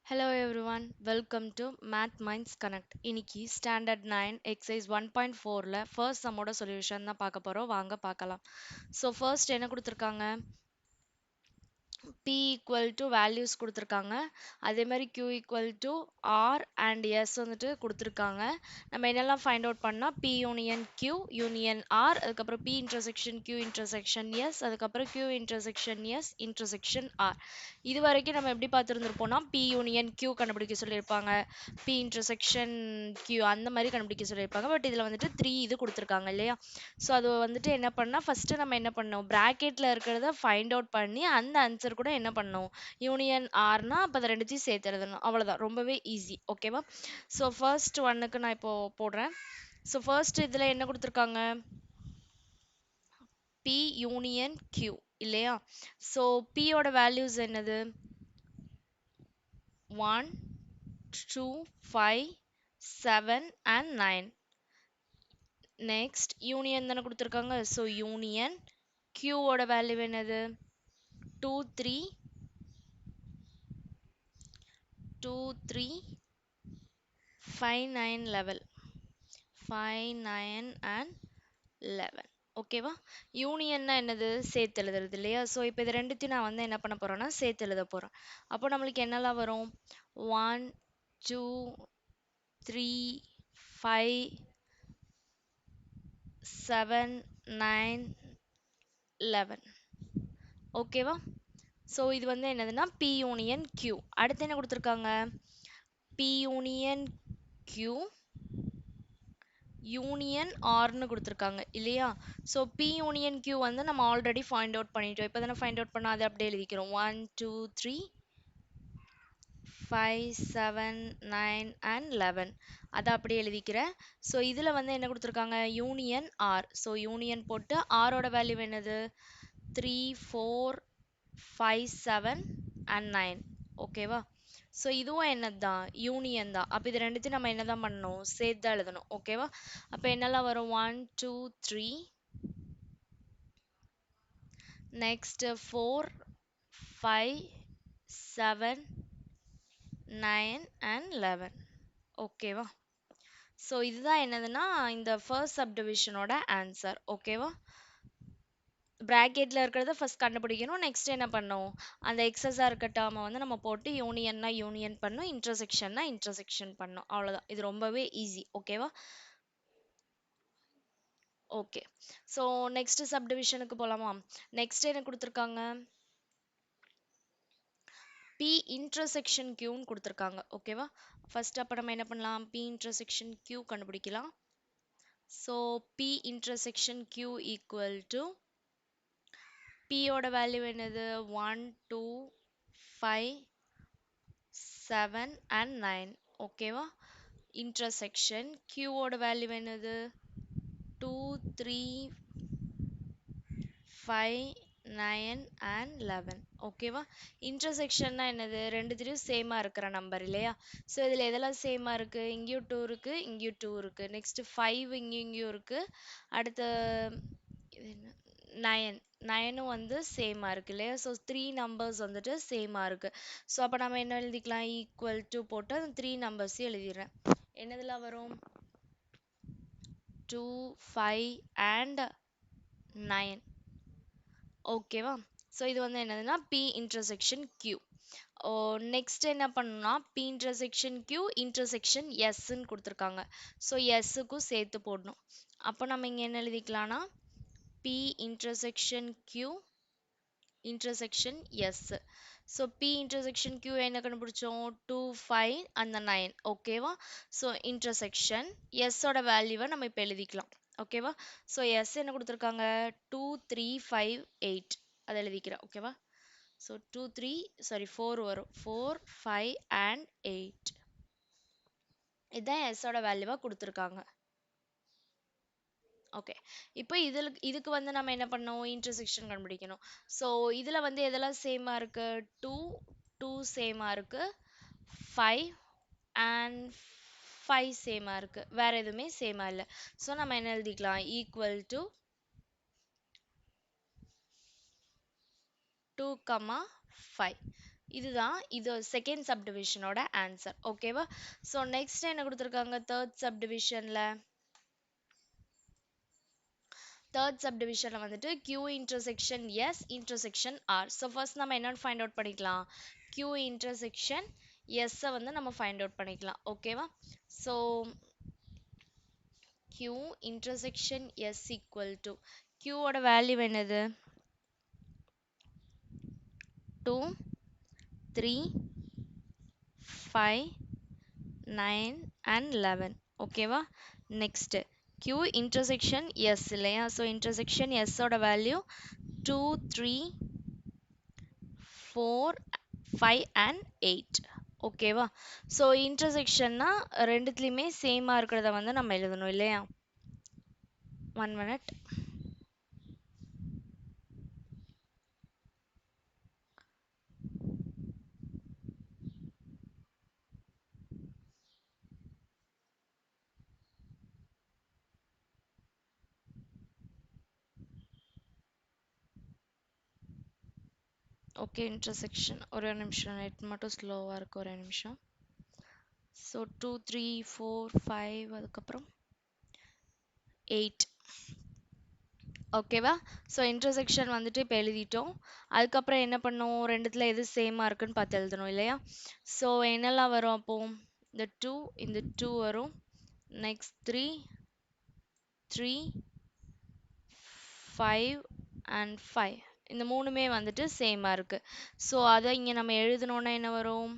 Hello everyone, welcome to Math Minds Connect. இன்னைக்கு standard 9 exercise 1.4ல first சம்மோட solution தான் பார்க்க போறோம். வாங்க பார்க்கலாம். ஸோ ஃபர்ஸ்ட் என்ன கொடுத்துருக்காங்க? P equal to values கொடுத்துருக்காங்க. அதே மாதிரி Q equal to R and S வந்துட்டு கொடுத்துருக்காங்க. நம்ம என்னெல்லாம் ஃபைண்ட் அவுட் பண்ணா P union Q union R, அதுக்கப்புறம் P intersection Q intersection S, அதுக்கப்புறம் Q intersection S intersection R. இது வரைக்கும் நம்ம எப்படி பார்த்துருந்துருப்போம்னா P union Q கண்டுபிடிக்க சொல்லியிருப்பாங்க, P intersection Q அந்த மாதிரி கண்டுபிடிக்க சொல்லியிருப்பாங்க. பட் இதில் வந்துட்டு 3 இது கொடுத்துருக்காங்க இல்லையா? ஸோ அது வந்துட்டு என்ன பண்ணால் ஃபஸ்ட்டு நம்ம என்ன பண்ணோம், ப்ராக்கெட்டில் இருக்கிறத ஃபைண்ட் அவுட் பண்ணி அந்த ஆன்சர் கூட என்ன பண்ணோம், யூனியன் ஆர்னா அப்போ அதை ரெண்டுத்தையும் சேர்த்து எழுதணும். அவ்வளோதான், ரொம்பவே ஈஸி. ஓகேவா? ஸோ ஃபர்ஸ்ட் ஒன்னுக்கு நான் இப்போ போடுறேன். ஸோ ஃபர்ஸ்ட் இதில் என்ன கொடுத்துருக்காங்க, P யூனியன் Q இல்லையா? ஸோ Pயோட வேல்யூஸ் என்னது, 1 2 5 7 and 9. நெக்ஸ்ட் யூனியன் தானே கொடுத்துருக்காங்க. ஸோ யூனியன் Qவோட வேல்யூ என்னது, 2 3 2 3 5 9 11 5 9 and 11. ஓகேவா? யூனியன்னா என்னது, சேர்த்து எழுதுறது இல்லையா? ஸோ இப்போ இது ரெண்டுத்தையும் நான் வந்து என்ன பண்ண போறேன்னா சேர்த்து எழுத போறேன். அப்போ நம்மளுக்கு என்னெல்லாம் வரும், 1 2 3 5 7 9 11. ஓகேவா? ஸோ இது வந்து என்னதுன்னா P யூனியன் Q. அடுத்து என்ன கொடுத்துருக்காங்க, P யூனியன் Q யூனியன் ஆர்னு கொடுத்துருக்காங்க இல்லையா? ஸோ P யூனியன் Q வந்து நம்ம ஆல்ரெடி ஃபைண்ட் அவுட் பண்ணிட்டோம். இப்போ தானே ஃபைண்ட் அவுட் பண்ணால் அதை அப்படியே எழுதிக்கிறோம். 1 2 3 5 7 9 and 11 அதை அப்படியே எழுதிக்கிறேன். ஸோ இதில் வந்து என்ன கொடுத்துருக்காங்க, யூனியன் ஆர். ஸோ யூனியன் போட்டு ஆரோட வேல்யூ என்னது, 3 4 5 7 and 9. ஓகேவா? ஸோ இதுவும் என்னது தான், யூனியன் தான். அப்போ இது ரெண்டுத்தையும் நம்ம என்ன தான் பண்ணணும், சேர்த்து தான் எழுதணும். ஓகேவா? அப்போ என்னெல்லாம் வரும், 1 2 3, நெக்ஸ்ட் 4 5 7 9 and 11. ஓகேவா? ஸோ இதுதான் என்னதுன்னா இந்த ஃபர்ஸ்ட் சப்டிவிஷனோட ஆன்சர். ஓகேவா? ப்ராக்கெட்டில் இருக்கிறத ஃபர்ஸ்ட் கண்டுபிடிக்கணும். நெக்ஸ்ட் என்ன பண்ணணும், அந்த எக்ஸஸாக இருக்க டேர்மை வந்து நம்ம போட்டு யூனியன்னா யூனியன் பண்ணணும், இன்டர்செக்ஷன்னா இன்டர்செக்ஷன் பண்ணணும். அவ்வளோதான், இது ரொம்பவே ஈஸி. ஓகேவா? ஓகே. ஸோ நெக்ஸ்ட் சப்டிவிஷனுக்கு போகலாமா? நெக்ஸ்ட் என்ன கொடுத்துருக்காங்க, P இன்டர்செக்ஷன் Qன்னு கொடுத்துருக்காங்க. ஓகேவா? ஃபர்ஸ்ட் அப்போ நம்ம என்ன பண்ணலாம், P இன்டர்செக்ஷன் Q கண்டுபிடிக்கலாம். So P intersection Q equal to Pயோட வேல்யூ என்னது, 1 2 5 7 and 9. ஓகேவா? இன்டர்செக்ஷன் Qவோட வேல்யூ என்னது, 2 3 5 9 and 11. ஓகேவா? இன்டர்செக்ஷன்னா என்னது, ரெண்டுத்திலையும் சேமாக இருக்கிற நம்பர் இல்லையா? ஸோ இதில் எதெல்லாம் சேமாக இருக்குது, இங்கேயும் 2 இருக்குது, இங்கேயும் 2 இருக்குது. நெக்ஸ்ட் 5 இங்கேயும் இருக்குது. அடுத்து இது என்ன, 9 9ம் வந்து சேமாக இருக்கு இல்லையா? ஸோ 3 நம்பர்ஸ் வந்துட்டு சேமாக இருக்கு. ஸோ அப்போ நம்ம என்ன எழுதிக்கலாம், ஈக்குவல் டு போட்டு அந்த 3 நம்பர்ஸையும் எழுதிடுறேன். என்னதெல்லாம் வரும், 2 5 and 9. ஓகேவா? ஸோ இது வந்து என்னதுன்னா P இன்டர்செக்ஷன் Q. நெக்ஸ்ட் என்ன பண்ணணும்னா P இன்டர்செக்ஷன் Q இன்டர்செக்ஷன் Sன்னு கொடுத்துருக்காங்க. ஸோ Sக்கும் சேர்த்து போடணும். அப்போ நம்ம இங்கே என்ன எழுதிக்கலாம்னா P intersection Q intersection S. So P intersection Q என்ன கண்டுபிடிச்சோம், 2 5 அந்த 9. ஓகேவா? ஸோ இன்டர்செக்ஷன் S ஓட வேல்யூவை நம்ம இப்போ எழுதிக்கலாம். ஓகேவா? ஸோ S என்ன கொடுத்துருக்காங்க, 2 3 5 8. அதை எழுதிக்கிறேன். ஓகேவா? ஸோ 2 3 சாரி 4 வரும், 4 5 and 8. இதுதான் S ஓட வேல்யூவாக கொடுத்துருக்காங்க. ஓகே. இப்போ இதுக்கு வந்து நம்ம என்ன பண்ணோம், இன்டர்செக்ஷன் கண்டுபிடிக்கணும். ஸோ இதில் வந்து எதெல்லாம் சேமாக இருக்கு, 2 2 சேமாக இருக்கு, 5 and 5 சேமாக இருக்கு, வேற எதுவுமே சேமாக இல்லை. ஸோ நம்ம என்ன எழுதிக்கலாம், ஈக்குவல் டு 2 5. இதுதான் இது செகண்ட் சப்டிவிஷனோட ஆன்சர். ஓகேவா? ஸோ நெக்ஸ்ட் என்ன கொடுத்துருக்காங்க தேர்ட் சப்டிவிஷன்ல? தேர்ட் சப்டிவிஷன்ல வந்துட்டு Q intersection S intersection R. So first நம்ம என்னன்னு ஃபைண்ட் அவுட் பண்ணிக்கலாம்? Q இன்டர்செக்ஷன் S வந்து நம்ம ஃபைண்ட் அவுட் பண்ணிக்கலாம். ஓகேவா? So Q intersection S equal to Q ஓட வேல்யூ என்னது? 2 3 5 9 and 11. ஓகேவா? நெக்ஸ்ட் Q இன்டர்செக்ஷன் S இல்லையா? ஸோ இன்டர்செக்ஷன் S ஓட வேல்யூ 2 3 4 5 and 8. ஓகேவா? ஸோ இன்டர்செக்ஷன்னா ரெண்டுத்துலேயுமே சேமாக இருக்கிறத வந்து நம்ம எழுதணும் இல்லையா? 1 minute. ஓகே இன்டர்செக்ஷன் ஒரே நிமிஷம் நெட் மட்டும் ஸ்லோவாக இருக்குது ஒரே நிமிஷம். ஸோ 2 3 4 5 அதுக்கப்புறம் 8. ஓகேவா? ஸோ இன்டர்செக்ஷன் வந்துட்டு இப்போ எழுதிட்டோம். அதுக்கப்புறம் என்ன பண்ணோம்? ரெண்டுத்தில் எது சேமாக இருக்குன்னு பார்த்து எழுதணும் இல்லையா? ஸோ என்னெல்லாம் வரும் அப்போ? இந்த 2 வரும். நெக்ஸ்ட் 3 3 5 and 5 இந்த மூணுமே வந்துட்டு சேமாக இருக்கு. ஸோ அதை இங்கே நம்ம எழுதணும்னா என்ன வரும்?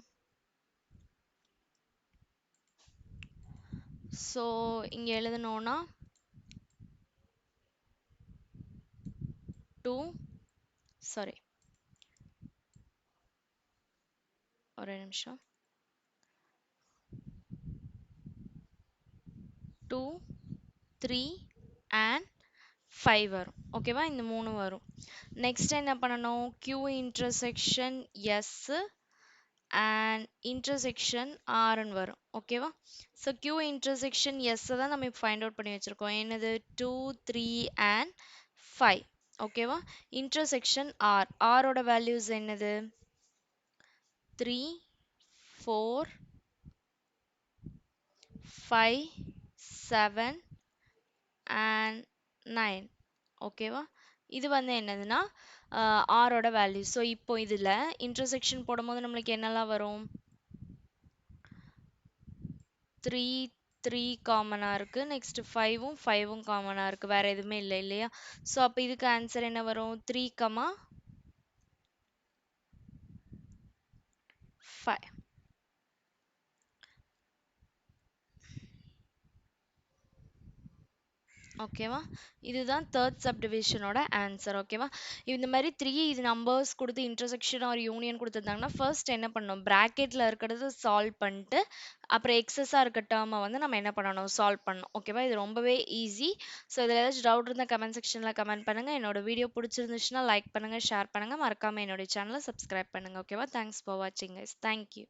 ஸோ இங்கே எழுதணும்னா 2 சாரி ஒரே நிமிஷம் 2 3 and 5 வரும். ஓகேவா? இந்த மூணு வரும். நெக்ஸ்ட் என்ன பண்ணணும்? Q intersection S and intersection Rன்னு வரும். ஓகேவா? ஸோ Q இன்டர்செக்ஷன் S தான் நம்ம இப்போ ஃபைண்ட் அவுட் பண்ணி வச்சுருக்கோம். என்னது? 2 3 and 5. ஓகேவா? Intersection R. Rோட வேல்யூஸ் என்னது? 3 4 5 7 and 9. ஓகேவா? இது வந்து என்னதுன்னா ஆரோட வேல்யூ. ஸோ இப்போ இதில் இன்டர்செக்ஷன் போடும்போது நம்மளுக்கு என்னெல்லாம் வரும்? 3 3 காமனாக இருக்குது. நெக்ஸ்ட் 5ம் 5ம் காமனாக இருக்குது. வேறு எதுவுமே இல்லை இல்லையா? ஸோ அப்போ இதுக்கு ஆன்சர் என்ன வரும்? 3, 5. ஓகேவா? இதுதான் தேர்ட் சப்டிவிஷனோட ஆன்சர். ஓகேவா? இந்த மாதிரி 3 இது நம்பர்ஸ் கொடுத்து இன்டர்செக்ஷன் ஆர் யூனியன் கொடுத்துருந்தாங்கன்னா ஃபர்ஸ்ட் என்ன பண்ணணும்? ப்ராக்கெட்டில் இருக்கிறது சால்வ் பண்ணிட்டு அப்புறம் எக்ஸஸாக இருக்க டேர்மை வந்து நம்ம என்ன பண்ணணும்? சால்வ் பண்ணணும். ஓகேவா? இது ரொம்பவே ஈஸி. ஸோ இதில் ஏதாச்சும் டவுட் இருந்தால் கமெண்ட் செக்ஷனில் கமெண்ட் பண்ணுங்கள். என்னோட வீடியோ பிடிச்சிருந்துச்சுன்னா லைக் பண்ணுங்கள், ஷேர் பண்ணுங்கள். மறக்காமல் என்னோட சேனலை சப்ஸ்கிரைப் பண்ணுங்கள். ஓகேவா? தேங்க்ஸ் ஃபார் வாட்சிங் கைஸ். தேங்க்யூ.